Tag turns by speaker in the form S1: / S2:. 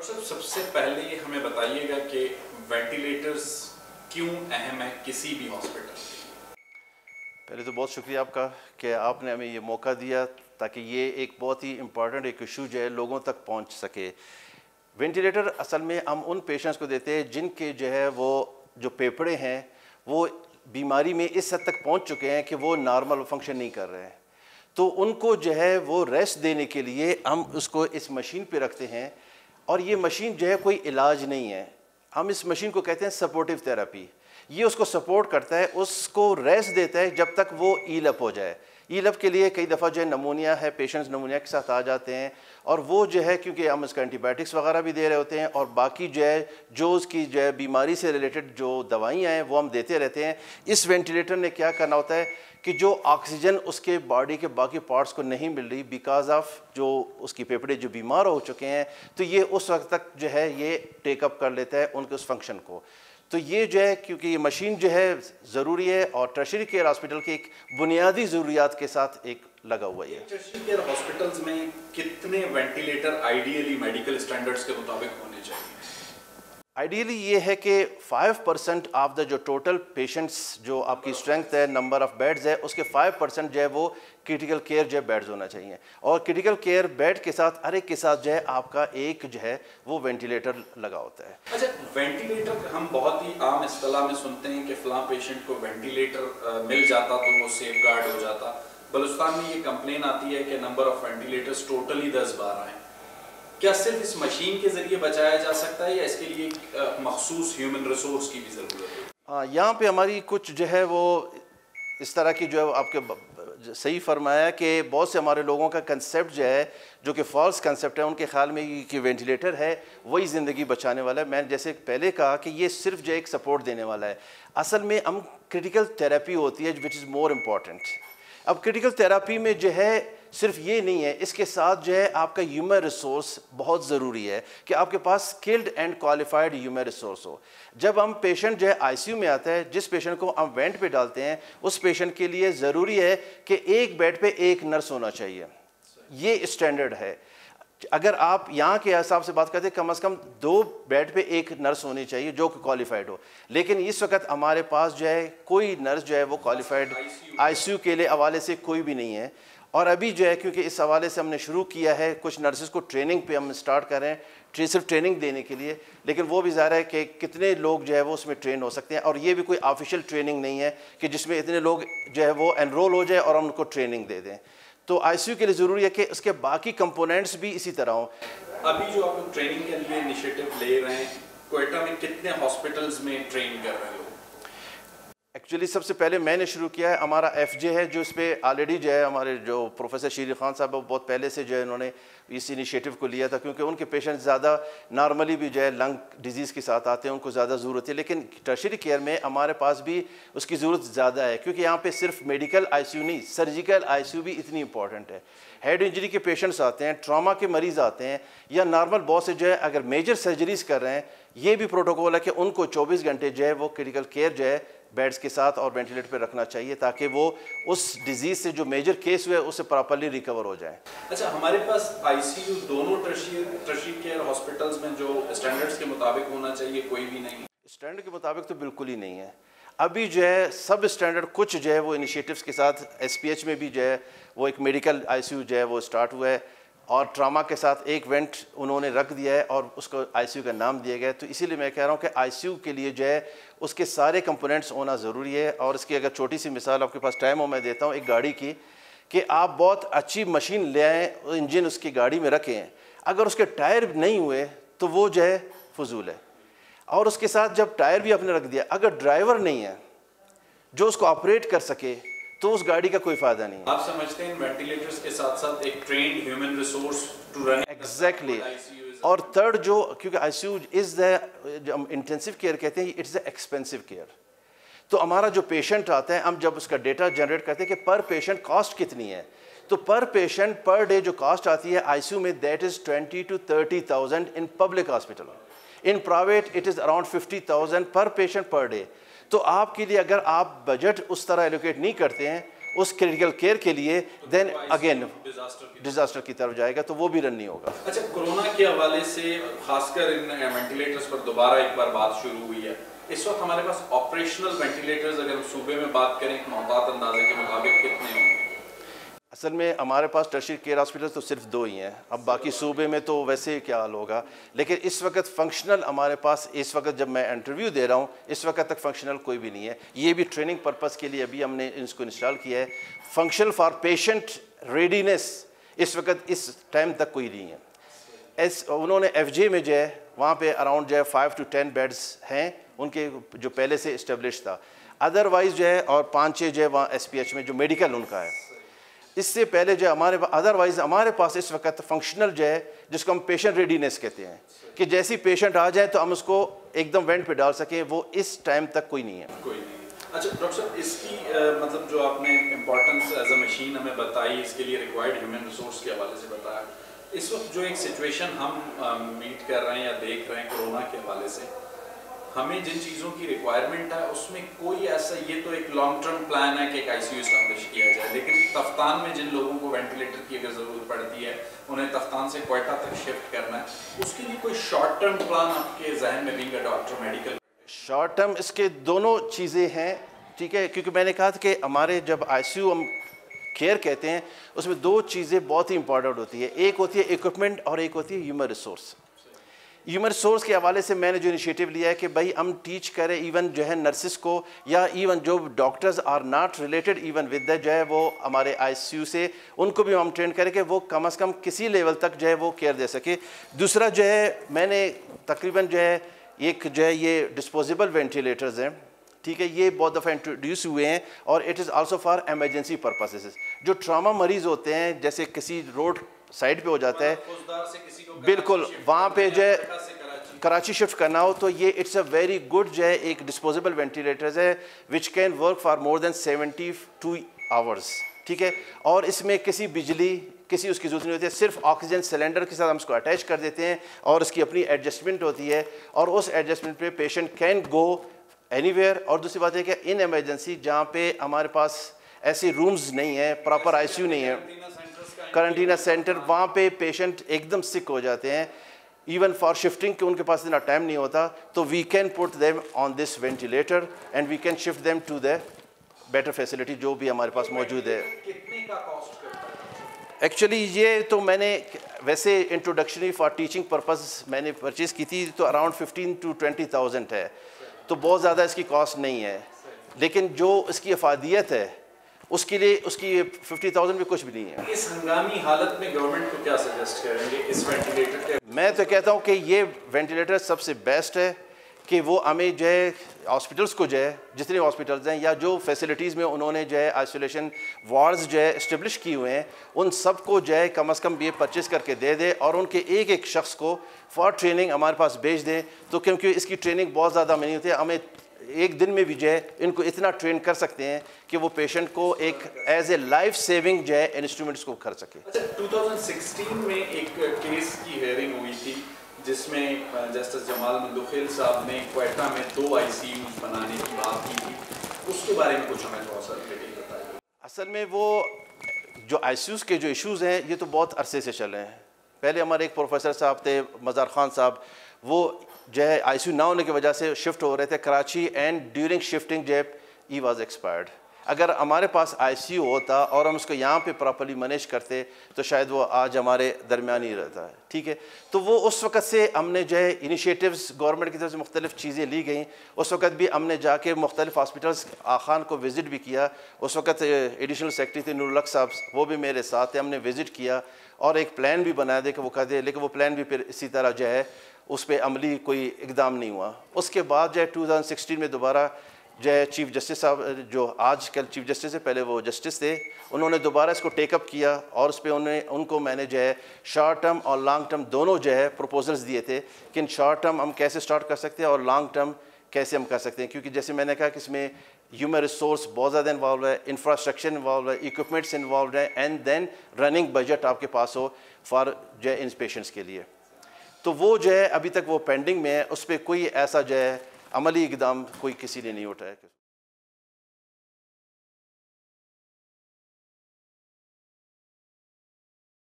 S1: صاحب سب سے پہلے ہمیں بتائیے گا کہ وینٹیلیٹرز کیوں اہم ہے کسی بھی ہاسپٹل میں؟
S2: پہلے تو بہت شکریہ آپ کا کہ آپ نے ہمیں یہ موقع دیا تاکہ یہ ایک بہت ہی امپورٹنٹ ایک ایشو جو ہے لوگوں تک پہنچ سکے. وینٹیلیٹر اصل میں ہم ان پیشنٹس کو دیتے ہیں جن کے جو ہے وہ جو پھیپھڑے ہیں وہ بیماری میں اس حد تک پہنچ چکے ہیں کہ وہ نارمل فنکشن نہیں کر رہے ہیں. تو ان کو جو ہے وہ ریسٹ دینے کے لیے ہم اس کو اس مشین پہ رکھتے ہیں. اور یہ مشین جو ہے کوئی علاج نہیں ہے, ہم اس مشین کو کہتے ہیں سپورٹیو تھراپی. یہ اس کو سپورٹ کرتا ہے, اس کو ریسٹ دیتا ہے جب تک وہ ایل اپ ہو جائے. ایل اپ کے لیے کئی دفعہ جو ہے نمونیا ہے, پیشنٹس نمونیا کے ساتھ آ جاتے ہیں اور وہ جو ہے کیونکہ ہم اس کا اینٹی بائیوٹکس وغیرہ بھی دے رہے ہوتے ہیں اور باقی جو اس کی جو ہے بیماری سے ریلیٹڈ جو دوائیاں ہیں وہ ہم دیتے رہتے ہیں. اس وینٹیلیٹر نے کیا کرنا ہوتا ہے کہ جو آکسیجن اس کے باڈی کے باقی پارٹس کو نہیں مل رہی بیکاز آف جو اس کی پھیپھڑے جو بیمار ہو چکے ہیں, تو یہ اس وقت تک جو ہے یہ ٹیک اپ کر لیتا ہے ان کے اس فنکشن کو. تو یہ جو ہے کیونکہ یہ مشین جو ہے ضروری ہے اور ٹرشری کیئر ہاسپٹل کے ایک بنیادی ضروریات کے ساتھ ایک لگا ہوا ہے.
S1: ٹرشری کیئر ہاسپٹلز میں کتنے وینٹیلیٹر آئیڈیلی میڈیکل اسٹینڈرڈز کے مطابق ہونے چاہیے؟
S2: آئیڈیلی یہ ہے کہ 5% آف دا جو ٹوٹل پیشنٹس جو آپ کی اسٹرینتھ ہے, نمبر آف بیڈز ہے, اس کے 5% جو ہے وہ کرٹیکل کیئر جو ہے بیڈز ہونا چاہیے. اور کرٹیکل کیئر بیڈ کے ساتھ ہر ایک کے ساتھ جو ہے آپ کا ایک جو ہے وہ وینٹیلیٹر لگا ہوتا ہے.
S1: اچھا, وینٹیلیٹر ہم بہت ہی عام اصطلاح میں سنتے ہیں کہ فلاں پیشنٹ کو وینٹیلیٹر مل جاتا تو وہ سیف گارڈ ہو جاتا. بلوچستان میں یہ کمپلین آتی ہے کہ نمبر آف وینٹیلیٹرز ٹوٹلی 10-12 ہیں. کیا صرف اس مشین کے ذریعے بچایا جا سکتا ہے یا اس کے لیے مخصوص ہیومن ریسورس کی بھی ضرورت ہے؟
S2: یہاں پہ ہماری کچھ جو ہے وہ اس طرح کی جو ہے آپ کے صحیح فرمایا کہ بہت سے ہمارے لوگوں کا کنسیپٹ جو ہے جو کہ فالس کنسیپٹ ہے, ان کے خیال میں کہ وینٹیلیٹر ہے وہی زندگی بچانے والا ہے. میں نے جیسے پہلے کہا کہ یہ صرف جو ایک سپورٹ دینے والا ہے. اصل میں ہم کرٹیکل تھراپی ہوتی ہے وچ از مور امپورٹنٹ. اب کرٹیکل تھراپی میں جو ہے صرف یہ نہیں ہے, اس کے ساتھ جو ہے آپ کا ہیومن ریسورس بہت ضروری ہے کہ آپ کے پاس skilled and qualified human resource ہو. جب ہم پیشنٹ جو ہے آئی سی یو میں آتا ہے, جس پیشنٹ کو ہم وینٹ پہ ڈالتے ہیں اس پیشنٹ کے لیے ضروری ہے کہ ایک بیڈ پہ ایک نرس ہونا چاہیے. یہ اسٹینڈرڈ ہے. اگر آپ یہاں کے حساب سے بات کرتے ہیں کم از کم 2 بیڈ پہ ایک نرس ہونی چاہیے جو کہ کوالیفائڈ ہو. لیکن اس وقت ہمارے پاس جو ہے کوئی نرس جو ہے وہ کوالیفائڈ آئی سی یو کے لیے حوالے سے کوئی بھی نہیں ہے. اور ابھی جو ہے کیونکہ اس حوالے سے ہم نے شروع کیا ہے, کچھ نرسز کو ٹریننگ پہ ہم اسٹارٹ کر رہے ہیں صرف ٹریننگ دینے کے لیے, لیکن وہ بھی ظاہر ہے کہ کتنے لوگ جو ہے وہ اس میں ٹرین ہو سکتے ہیں. اور یہ بھی کوئی آفیشیل ٹریننگ نہیں ہے کہ جس میں اتنے لوگ جو ہے وہ انرول ہو جائے اور ہم ان کو ٹریننگ دے دیں. تو آئی سی یو کے لیے ضروری ہے کہ اس کے باقی کمپوننٹس بھی اسی طرح ہوں.
S1: ابھی جو آپ لوگ ٹریننگ کے لیے انیشیٹو لے رہے ہیں, کوئٹہ میں کتنے ہاسپٹلز میں ٹرین کر رہے ہیں لوگ؟
S2: ایکچولی سب سے پہلے میں نے شروع کیا ہے, ہمارا ایف جے ہے جو اس پہ آلریڈی جو ہے ہمارے جو پروفیسر شیر خان صاحب وہ بہت پہلے سے جو ہے انہوں نے اس انیشیٹو کو لیا تھا, کیونکہ ان کے پیشنٹ زیادہ نارملی بھی جو ہے لنگ ڈیزیز کے ساتھ آتے ہیں, ان کو زیادہ ضرورت ہے. لیکن ٹرشری کیئر میں ہمارے پاس بھی اس کی ضرورت زیادہ ہے, کیونکہ یہاں پہ صرف میڈیکل آئی سی یو نہیں, سرجیکل آئی سی یو بھی اتنی امپورٹنٹ ہے. ہیڈ انجری کے پیشنٹس آتے ہیں, ٹراما کے مریض آتے ہیں, یا نارمل بہت سے جو ہے اگر میجر سرجریز کر رہے ہیں, یہ بھی پروٹوکول ہے کہ ان کو 24 گھنٹے جو ہے وہ کرٹیکل کیئر جو ہے بیڈز کے ساتھ اور وینٹیلیٹر پہ رکھنا چاہیے تاکہ وہ اس ڈیزیز سے جو میجر کیس ہوئے اس سے پراپرلی ریکور ہو جائیں.
S1: اچھا, ہمارے پاس آئی سی یو دونوں ٹرشری کیئر ہاسپٹلز میں جو اسٹینڈرڈز کے مطابق ہونا چاہیے کوئی بھی نہیں؟
S2: اسٹینڈرڈ کے مطابق تو بالکل ہی نہیں ہے. ابھی جو ہے سب اسٹینڈرڈ کچھ جو ہے وہ انیشیٹوز کے ساتھ ایس پی ایچ میں بھی جو ہے وہ ایک میڈیکل آئی سی یو جو ہے وہ اسٹارٹ ہوا ہے اور ٹراما کے ساتھ ایک وینٹ انہوں نے رکھ دیا ہے اور اس کو آئی سی یو کا نام دیا گیا ہے. تو اسی لیے میں کہہ رہا ہوں کہ آئی سی یو کے لیے جو ہے اس کے سارے کمپوننٹس ہونا ضروری ہے. اور اس کی اگر چھوٹی سی مثال آپ کے پاس ٹائم ہو میں دیتا ہوں ایک گاڑی کی, کہ آپ بہت اچھی مشین لے آئیں, انجن اس کی گاڑی میں رکھیں, اگر اس کے ٹائر نہیں ہوئے تو وہ جو ہے فضول ہے. اور اس کے ساتھ جب ٹائر بھی آپ نے رکھ دیا, اگر ڈرائیور نہیں ہے جو اس کو آپریٹ کر سکے تو اس گاڑی کا کوئی فائدہ نہیں ہے.
S1: آپ سمجھتے ہیں وینٹیلیٹرز کے ساتھ ساتھ ایک trained human resource to run
S2: exactly. اور تھرڈ جو کیونکہ آئی سی یو از دا جو ہم انٹینسو کیئر کہتے ہیں, اٹس اے ایکسپینسو کیئر. تو ہمارا جو پیشنٹ آتا ہے ہم جب اس کا ڈیٹا جنریٹ کرتے ہیں کہ پر پیشنٹ کاسٹ کتنی ہے, تو پر پیشنٹ پر ڈے جو کاسٹ آتی ہے آئی سی یو میں that is 20,000 to 30,000 in public hospital. In private it is around 50,000 per patient per day. تو آپ کے لیے اگر آپ بجٹ اس طرح ایلوکیٹ نہیں کرتے ہیں, اس کریٹیکل کیئر کے لیے دین اگین ڈیزاسٹر کی طرف جائے گا, تو وہ بھی رن نہیں ہوگا.
S1: اچھا, کورونا کے حوالے سے خاص کر ان وینٹیلیٹرز پر دوبارہ ایک بار بات شروع ہوئی ہے. اس وقت ہمارے پاس آپریشنل وینٹیلیٹرز اگر صوبے میں بات کریں ایک محتاط اندازے کے مطابق کتنے ہوں گے؟
S2: اصل میں ہمارے پاس ٹرشری کیئر ہاسپٹل تو صرف 2 ہی ہیں. اب باقی صوبے میں تو ویسے کیا حال ہوگا, لیکن اس وقت فنکشنل ہمارے پاس, اس وقت جب میں انٹرویو دے رہا ہوں اس وقت تک فنکشنل کوئی بھی نہیں ہے. یہ بھی ٹریننگ پرپز کے لیے ابھی ہم نے اس کو انسٹال کیا ہے. فنکشنل فار پیشنٹ ریڈینس اس وقت اس ٹائم تک کوئی نہیں ہے. انہوں نے ایف جے میں جو ہے وہاں پہ اراؤنڈ جو ہے 5 to 10 بیڈز ہیں ان کے جو پہلے سے اسٹیبلش تھا. ادروائز جو ہے اور 5-6 جو ہے وہاں ایس پی ایچ میں جو میڈیکل ان کا ہے. اس سے پہلے جو ہمارے ادروائز ہمارے پاس اس وقت فنکشنل جو ہے جس کو ہم پیشنٹ ریڈینس کہتے ہیں کہ جیسی پیشنٹ آ جائے تو ہم اس کو ایک دم وینٹ پہ ڈال سکیں, وہ اس ٹائم تک کوئی نہیں ہے.
S1: اچھا ڈاکٹر صاحب, اس کی مطلب جو آپ نے امپورٹنس ایز اے مشین ہمیں بتائی, اس کے لیے ریکوائرڈ ہیومن ریسورس کے حوالے سے بتایا, اس وقت جو ایک سچویشن ہم میٹ کر رہے ہیں یا دیکھ رہے ہیں کورونا کے حوالے سے, ہمیں جن چیزوں کی ریکوائرمنٹ ہے اس میں کوئی ایسا, یہ تو ایک لانگ ٹرم پلان ہے کہ ایک آئی سی یو اسٹیبلش کیا جائے, لیکن تفتان میں جن لوگوں کو وینٹیلیٹر کی اگر ضرورت پڑتی ہے انہیں تفتان سے کوئٹہ تک شفٹ کرنا ہے, اس کے لیے کوئی شارٹ ٹرم پلان آپ کے ذہن میں being a doctor medical?
S2: Short term اس کے دونوں چیزیں ہیں, ٹھیک ہے, کیونکہ میں نے کہا تھا کہ ہمارے جب آئی سی یو ہم کیئر کہتے ہیں اس میں 2 چیزیں بہت ہی امپورٹنٹ ہوتی ہے. ایک ہوتی ہے اکوپمنٹ اور ایک ہوتی ہے ہیومن ریسورس. ہیومن ریسورس کے حوالے سے میں نے جو انیشیٹو لیا ہے کہ بھائی ہم ٹیچ کریں ایون جو ہے نرسز کو, یا ایون جو doctors are not related even with the جو ہے وہ ہمارے آئی سی یو سے, ان کو بھی ہم ٹرین کریں کہ وہ کم از کم کسی لیول تک جو ہے وہ کیئر دے سکے. دوسرا جو ہے میں نے تقریباً جو ہے ایک جو ہے یہ ڈسپوزیبل وینٹیلیٹرز ہیں, ٹھیک ہے, یہ بہت دفعہ انٹروڈیوس ہوئے ہیں اور it is also for emergency purposes. جو ٹراما مریض ہوتے ہیں جیسے کسی روڈ سائڈ پہ ہو جاتا ہے, بالکل وہاں پہ جو ہے کراچی شفٹ کرنا ہو تو یہ اٹس اے ویری گڈ جو ہے ایک ڈسپوزیبل وینٹیلیٹرز ہے which can work for more than 72 hours, ٹھیک ہے, اور اس میں کسی بجلی کسی اس کی ضرورت نہیں ہوتی ہے, صرف آکسیجن سلنڈر کے ساتھ ہم اس کو اٹیچ کر دیتے ہیں اور اس کی اپنی ایڈجسٹمنٹ ہوتی ہے, اور اس ایڈجسٹمنٹ پہ patient can go any where. اور دوسری بات ہے کہ ان ایمرجنسی جہاں پہ ہمارے پاس ایسے رومز نہیں ہیں, پراپر آئی سی یو نہیں ہے, کرنٹینا سینٹر, وہاں پہ پیشنٹ ایک دم سک ہو جاتے ہیں ایون فار شفٹنگ کہ ان کے پاس اتنا ٹائم نہیں ہوتا, تو we can put them on this ventilator and we can shift them to the better facility جو بھی ہمارے پاس موجود ہے. ایکچولی یہ تو میں نے ویسے انٹروڈکشنری فار ٹیچنگ پرپز میں نے پرچیز کی تھی, تو اراؤنڈ 15,000 to 20,000 ہے, تو بہت زیادہ اس کی کاسٹ نہیں ہے, لیکن جو اس کی افادیت ہے اس کے لیے اس کی 50,000 بھی کچھ بھی نہیں ہے.
S1: اس ہنگامی حالت میں گورنمنٹ کو کیا سجیسٹ کریں گے اس وینٹیلیٹر کے؟
S2: میں تو کہتا ہوں کہ یہ وینٹیلیٹر سب سے بیسٹ ہے کہ وہ ہمیں جو ہے ہاسپٹلس کو جو ہے جتنے ہاسپٹلز ہیں یا جو فیسلٹیز میں انہوں نے جو ہے آئسولیشن وارڈز جو ہے اسٹیبلش کیے ہوئے ہیں ان سب کو جو ہے کم از کم یہ پرچیز کر کے دے دے اور ان کے ایک ایک شخص کو فار ٹریننگ ہمارے پاس بھیج دیں. تو کیونکہ اس کی ٹریننگ بہت زیادہ نہیں ہوتی ہے, ہمیں ایک دن میں بھی جو ہے ان کو اتنا ٹرین کر سکتے ہیں کہ وہ پیشنٹ کو ایک ایز اے لائف سیونگ جو ہے انسٹرومنٹس کو کر سکے.
S1: اچھا 2016 میں ایک کیس کی ہیئرنگ ہوئی تھی جس میں جسٹس جمال مندوخیل صاحب نے کوئٹہ میں 2 آئی سی یوز بنانے کی بات کی تھی, اس کے بارے میں کچھ ہمیں تھوڑا سا ڈیٹیل بتائیے.
S2: اصل میں وہ جو آئی سی یوز کے جو ایشوز ہیں یہ تو بہت عرصے سے چل رہے ہیں. پہلے ہمارے ایک پروفیسر صاحب تھے مزار خان صاحب, وہ جو ہے آئی سی یو نہ ہونے کی وجہ سے شفٹ ہو رہے تھے کراچی, اینڈ ڈیورنگ شفٹنگ جو ہے ہی واز ایکسپائرڈ. اگر ہمارے پاس آئی سی یو ہوتا اور ہم اس کو یہاں پہ پراپرلی مینیج کرتے تو شاید وہ آج ہمارے درمیان ہی رہتا ہے, ٹھیک ہے. تو وہ اس وقت سے ہم نے جو ہے انیشیٹیوز گورنمنٹ کی طرف سے مختلف چیزیں لی گئیں. اس وقت بھی ہم نے جا کے مختلف ہاسپٹلس آخان کو وزٹ بھی کیا. اس وقت ایڈیشنل سیکرٹری تھے نور الحق صاحب, وہ بھی میرے ساتھ تھے, ہم نے وزٹ کیا اور ایک پلان بھی بنا دے کہ وہ کر دے, لیکن وہ پلان بھی پھر اسی طرح جو ہے اس پہ عملی کوئی اقدام نہیں ہوا. اس کے بعد جو ہے 2016 میں دوبارہ جو ہے چیف جسٹس صاحب جو آج کل چیف جسٹس سے پہلے وہ جسٹس تھے, انہوں نے دوبارہ اس کو ٹیک اپ کیا اور اس پہ ان کو میں نے جو ہے شارٹ ٹرم اور لانگ ٹرم دونوں جو ہے پروپوزلز دیے تھے کہ ان شارٹ ٹرم ہم کیسے سٹارٹ کر سکتے ہیں اور لانگ ٹرم کیسے ہم کر سکتے ہیں. کیونکہ جیسے میں نے کہا کہ اس میں ہیومن ریسورس بہت زیادہ انوالو ہے, انفراسٹرکچر انوالو ہے, اکوپمنٹس انوالوڈ ہے, اینڈ دین رننگ بجٹ آپ کے پاس ہو فار جو ہے ان پیشنٹس کے لیے. تو وہ جو ہے ابھی تک وہ پینڈنگ میں ہے, اس پہ کوئی ایسا جو ہے عملی اقدام کوئی کسی نے نہیں اٹھایا.